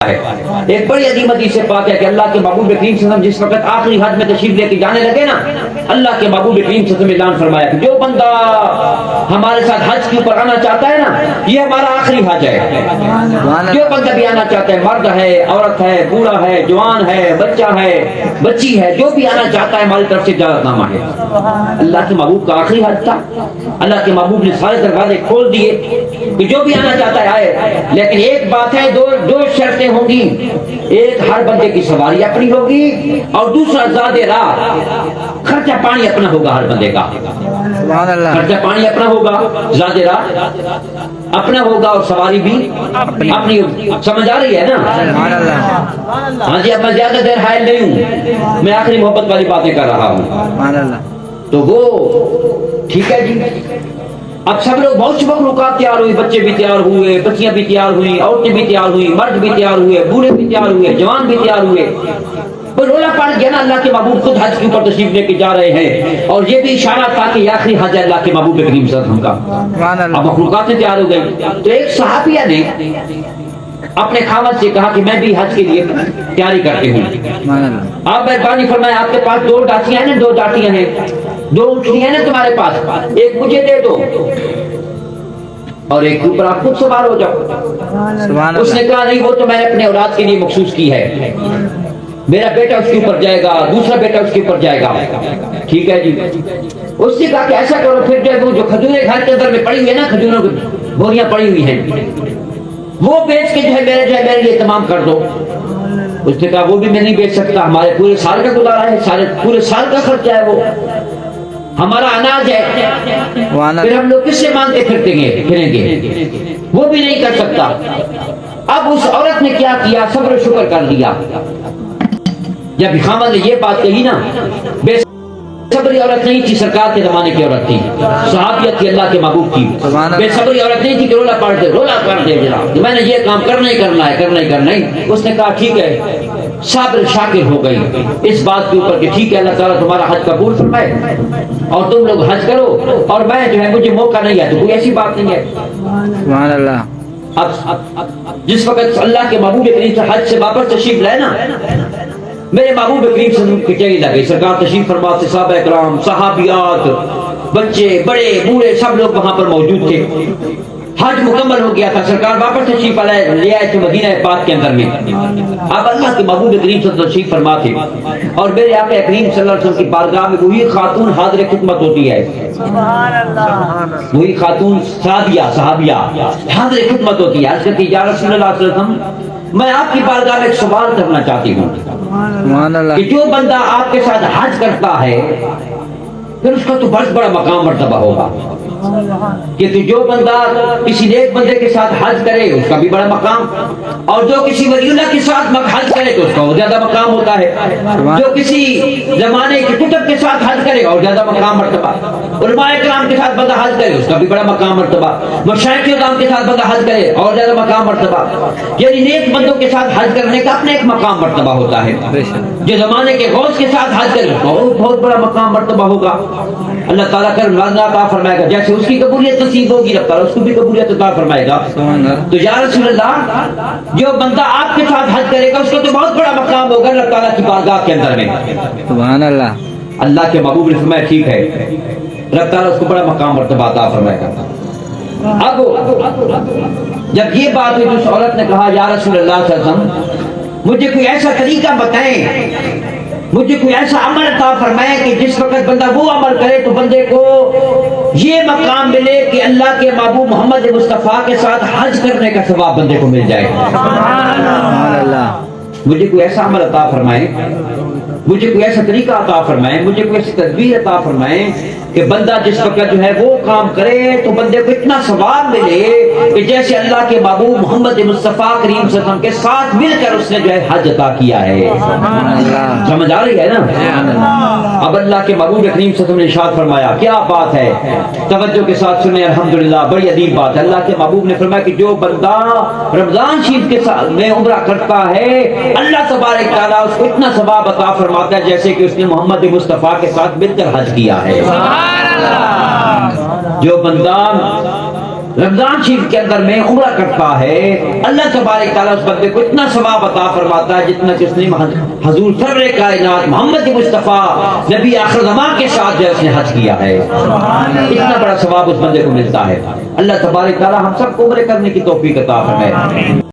ایک بڑی عظیم حدیث سے پاک ہے کہ اللہ کے محبوب کریم صلی اللہ علیہ وسلم جس وقت آخری حج میں تشریف لے کے جانے لگے نا، اللہ کے محبوب کریم صلی اللہ علیہ وسلم نے اعلان فرمایا کہ جو بندہ ہمارے ساتھ حج کے اوپر آنا چاہتا ہے نا، یہ ہمارا آخری حج ہے۔ جو بندہ بھی آنا چاہتا ہے، مرد ہے، عورت ہے، بوڑھا ہے، جوان ہے، بچہ ہے، بچی ہے، جو بھی آنا چاہتا ہے ہماری طرف سے اجازت نامہ ہے۔ اللہ کے محبوب کا آخری حج تھا، اللہ کے محبوب نے سارے دروازے کھول دیے کہ جو بھی آنا چاہتا ہے آئے، لیکن ایک بات ہے، دو شرطیں ہوں گی، ایک ہر بندے کی سواری اپنی ہوگی اور دوسرا زیادہ راہ خرچہ پانی اپنا ہوگا، ہر بندے کا خرچہ پانی اپنا ہوگا، زیادہ راہ اپنا ہوگا اور سواری بھی اپنی ہوگی۔ سمجھ آ رہی ہے نا؟ ہاں جی، اب میں زیادہ دیر حائل نہیں ہوں، میں آخری محبت والی باتیں کر رہا ہوں۔ تو وہ ٹھیک ہے جی، اب سب لوگ بہت سی مخلوقات تیار ہوئی، بچے بھی تیار ہوئے، بچیاں بھی تیار ہوئی، عورتیں بھی تیار ہوئی، مرد بھی تیار ہوئے، بوڑھے بھی تیار ہوئے، جوان بھی تیار ہوئے۔ تو رولا پڑ گیا نا، اللہ کے محبوب خود حج کے اوپر تشریف لے کے جا رہے ہیں، اور یہ بھی اشارہ تھا کہ یہ آخری حج ہے اللہ کے محبوب کریم صلی اللہ علیہ وسلم کا۔ اب مخلوقات تیار ہو گئی، تو ایک صحابیہ نے اپنے خاوند سے کہا کہ میں بھی حج کے لیے تیاری کرتی ہوں، آپ مہربانی فرمائیں، آپ کے پاس 2 ڈاچیاں ہیں نا، 2 ڈاٹیاں ہیں، 2 اونٹنیاں ہیں نا تمہارے پاس، ایک مجھے دے دو اور ایک اوپر آپ خود سوار ہو جاؤ۔ اس نے کہا نہیں، وہ تو میں نے اپنے اولاد کے لیے مخصوص کی ہے، میرا بیٹا اس کے اوپر جائے گا، دوسرا بیٹا اس کے اوپر جائے گا۔ ٹھیک ہے جی، اس نے کہا کہ ایسا کرو پھر جو کھجوریں گھر کے اندر میں پڑی ہوئی ہیں نا، کھجوروں کی بوریاں پڑی ہوئی ہیں، وہ بیچ کے جو ہے میرے لیے تمام کر دو۔ اس نے کہا وہ بھی میں نہیں بیچ سکتا، ہمارے پورے سال کا گزارا ہے، پورے سال کا خرچہ ہے، وہ ہمارا اناج ہے، پھر ہم لوگ کس سے مانگتے پھریں گے، وہ بھی نہیں کر سکتا۔ اب اس عورت نے کیا کیا، صبر و شکر کر لیا۔ جب خاوند نے یہ بات کہی نا، بے صبری عورت نہیں تھی، سرکار کے زمانے کی عورت تھی، صحابیت تھی، اللہ کے محبوب کی، بے صبری عورت نہیں تھی کہ رولا کر دے جناب میں نے یہ کام کرنا ہی کرنا ہے۔ اس نے کہا ٹھیک ہے، صابر شاکر ہو گئی اس بات کے اوپر کہ ٹھیک ہے، اللہ تعالیٰ تمہارا حج قبول فرمائے اور تم لوگ حج کرو، اور میں جو ہے مجھے موقع نہیں ہے، تو کوئی ایسی بات نہیں ہے۔ سبحان اللہ۔ اب جس وقت اللہ کے محبوب کریم سے حج سے واپس تشریف لائے نا، میرے محبوب کریم سے کی چہری لگی، سرکار تشریف فرما سے صحابہ کرام، صحابیات، بچے بڑے بوڑھے سب لوگ وہاں پر موجود تھے۔ حج مکمل ہو گیا تھا، سرکار واپس تشریف لے آئے تھے مدینہ پاک کے اندر میں۔ اب اللہ کے محبوب کریم سے تشریف فرما تھے، اور میرے آقا کریم صلی اللہ علیہ وسلم کی بارگاہ میں وہی خاتون حاضر خدمت ہوتی ہے، وہی خاتون صحابیہ حاضر خدمت ہوتی ہے، عرض کرتی یا رسول اللہ صلی اللہ علیہ وسلم، میں آپ کی بارگاہ میں ایک سوال کرنا چاہتی ہوں کہ جو بندہ آپ کے ساتھ حج کرتا ہے پھر اس کا تو بہت بڑا مقام مرتبہ ہوگا، کہ جو بندہ کسی نیک بندے کے ساتھ حج کرے اس کا بھی بڑا مقام، اور جو کسی ولی اللہ کے ساتھ حج کرے تو اس کا اور زیادہ مقام ہوتا ہے، جو کسی زمانے کے کتب کے ساتھ حج کرے اور زیادہ مقام مرتبہ، علماء کرام کے ساتھ بندہ حج کرے اس کا بھی بڑا مقام مرتبہ، مشائخ کرام کے ساتھ بندہ حج کرے اور زیادہ مقام مرتبہ، یعنی نیک بندوں کے ساتھ حج کرنے کا اپنا ایک مقام مرتبہ ہوتا ہے۔ جو زمانے کے غوث کے ساتھ حج کرے اس کا بہت بڑا مقام مرتبہ ہوگا، اللہ تعالیٰ کرم نوازنا عطا فرمائے گا، جیسے اس کی قبولیت نصیب ہوگی رب تعالیٰ اس کو بھی قبولیت عطا فرمائے گا۔ تو یا رسول اللہ، جو بندہ آپ کے ساتھ حج کرے گا اس کو تو بہت بڑا مقام ہوگا اللہ تعالیٰ کی بارگاہ کے اندر میں۔ سبحان اللہ۔ اللہ کے محبوب نے فرمایا ٹھیک ہے، رب تعالیٰ اس کو بڑا مقام مرتبہ عطا فرمائے گا۔ اب جب یہ بات ہوئی تو اس عورت نے کہا یا رسول اللہ صلی اللہ علیہ وسلم، مجھے کوئی ایسا طریقہ بتائیں، مجھے کوئی ایسا عمل عطا فرمائے کہ جس وقت بندہ وہ عمل کرے تو بندے کو یہ مقام ملے کہ اللہ کے محبوب محمد مصطفیٰ کے ساتھ حج کرنے کا ثواب بندے کو مل جائے۔ سبحان اللہ۔ مجھے کوئی ایسا عمل عطا فرمائے، مجھے کوئی ایسا طریقہ عطا فرمائے، مجھے کوئی ایسی تدبیر عطا فرمائے کہ بندہ جس وقت جو ہے وہ کام کرے تو بندے کو اتنا ثواب ملے کہ جیسے اللہ کے محبوب محمد مصطفیٰ کریم صلی اللہ علیہ وسلم کے ساتھ مل کر اس نے جو ہے حج عطا کیا ہے۔ سمجھ آ رہی ہے نا؟ اب اللہ کے محبوب کریم صلی اللہ علیہ وسلم نے ارشاد فرمایا، کیا بات ہے، توجہ کے ساتھ سنیں، الحمدللہ بڑی عظیم بات ہے۔ اللہ کے محبوب نے فرمایا کہ جو بندہ رمضان شریف کے ساتھ میں عمرہ کرتا ہے اللہ تبارک تعالیٰ اس کو اتنا ثواب عطا فرماتا ہے جیسے کہ اس نے محمد مصطفیٰ کے ساتھ مل کر حج کیا ہے۔ جو بندہ رمضان شریف کے اندر میں عمرہ کرتا ہے، اللہ تبارک تعالیٰ اس بندے کو اتنا ثواب عطا فرماتا ہے جتنا کہ اس نے حضور سرور کائنات محمد مصطفیٰ نبی آخر زمان کے ساتھ جو اس نے حج کیا ہے، اتنا بڑا ثواب اس بندے کو ملتا ہے۔ اللہ تبارک تعالیٰ ہم سب کو عمرے کرنے کی توفیق عطا فرمائے۔